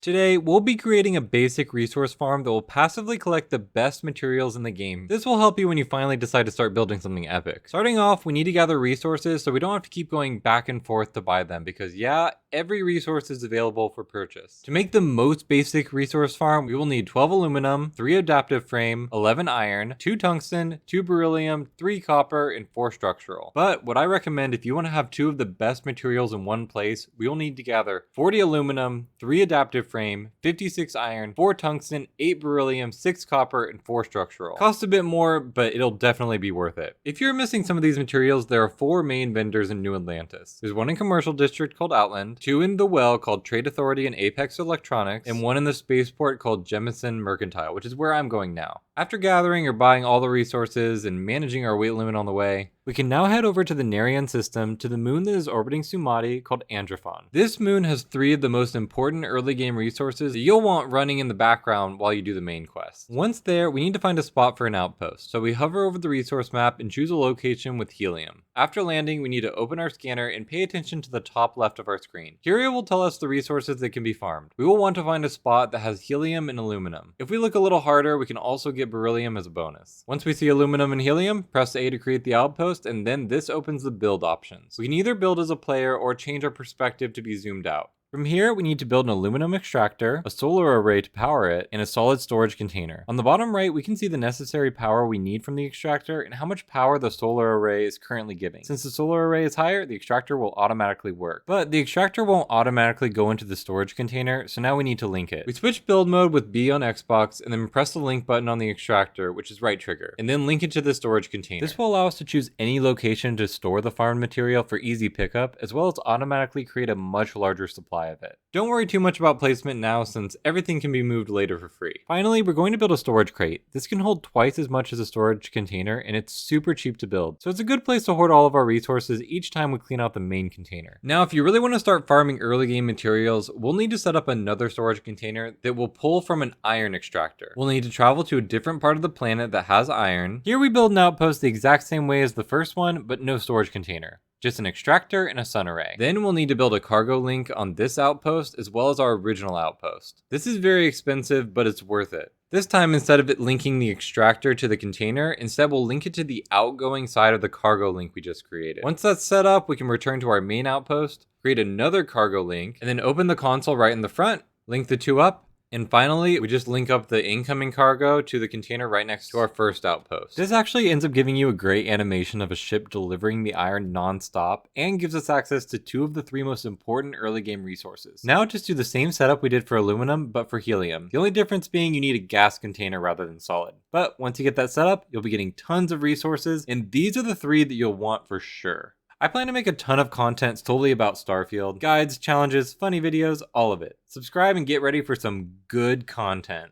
Today, we'll be creating a basic resource farm that will passively collect the best materials in the game. This will help you when you finally decide to start building something epic. Starting off, we need to gather resources so we don't have to keep going back and forth to buy them because yeah, every resource is available for purchase. To make the most basic resource farm, we will need 12 aluminum, 3 adaptive frame, 11 iron, 2 tungsten, 2 beryllium, 3 copper, and 4 structural. But what I recommend if you want to have 2 of the best materials in one place, we will need to gather 40 aluminum, 3 adaptive frame, 56 iron, 4 tungsten, 8 beryllium, 6 copper, and 4 structural. Costs a bit more, but it'll definitely be worth it. If you're missing some of these materials, there are 4 main vendors in New Atlantis. There's one in Commercial District called Outland, 2 in the Well called Trade Authority and Apex Electronics, and 1 in the Spaceport called Jemison Mercantile, which is where I'm going now. After gathering or buying all the resources and managing our weight limit on the way, we can now head over to the Narian system to the moon that is orbiting Sumati called Androphon. This moon has 3 of the most important early game resources that you'll want running in the background while you do the main quest. Once there, we need to find a spot for an outpost, so we hover over the resource map and choose a location with helium. After landing, we need to open our scanner and pay attention to the top left of our screen. Here it will tell us the resources that can be farmed. We will want to find a spot that has helium and aluminum. If we look a little harder, we can also get beryllium as a bonus. Once we see aluminum and helium, press A to create the outpost, and then this opens the build options. We can either build as a player or change our perspective to be zoomed out. From here, we need to build an aluminum extractor, a solar array to power it, and a solid storage container. On the bottom right, we can see the necessary power we need from the extractor and how much power the solar array is currently giving. Since the solar array is higher, the extractor will automatically work. But the extractor won't automatically go into the storage container, so now we need to link it. We switch build mode with B on Xbox, and then press the link button on the extractor, which is right trigger, and then link it to the storage container. This will allow us to choose any location to store the farmed material for easy pickup, as well as automatically create a much larger supply of it. Don't worry too much about placement now since everything can be moved later for free. Finally, we're going to build a storage crate. This can hold twice as much as a storage container and it's super cheap to build. So it's a good place to hoard all of our resources each time we clean out the main container. Now, if you really want to start farming early game materials, we'll need to set up another storage container that will pull from an iron extractor. We'll need to travel to a different part of the planet that has iron. Here we build an outpost the exact same way as the first one, but no storage container. Just an extractor and a sun array. Then we'll need to build a cargo link on this outpost as well as our original outpost. This is very expensive, but it's worth it. This time, instead of it linking the extractor to the container, instead we'll link it to the outgoing side of the cargo link we just created. Once that's set up, we can return to our main outpost, create another cargo link, and then open the console right in the front, link the 2 up, and finally, we just link up the incoming cargo to the container right next to our first outpost. This actually ends up giving you a great animation of a ship delivering the iron non-stop and gives us access to 2 of the 3 most important early game resources. Now just do the same setup we did for aluminum, but for helium. The only difference being you need a gas container rather than solid. But once you get that set up, you'll be getting tons of resources, and these are the 3 that you'll want for sure. I plan to make a ton of content solely about Starfield. Guides, challenges, funny videos, all of it. Subscribe and get ready for some good content.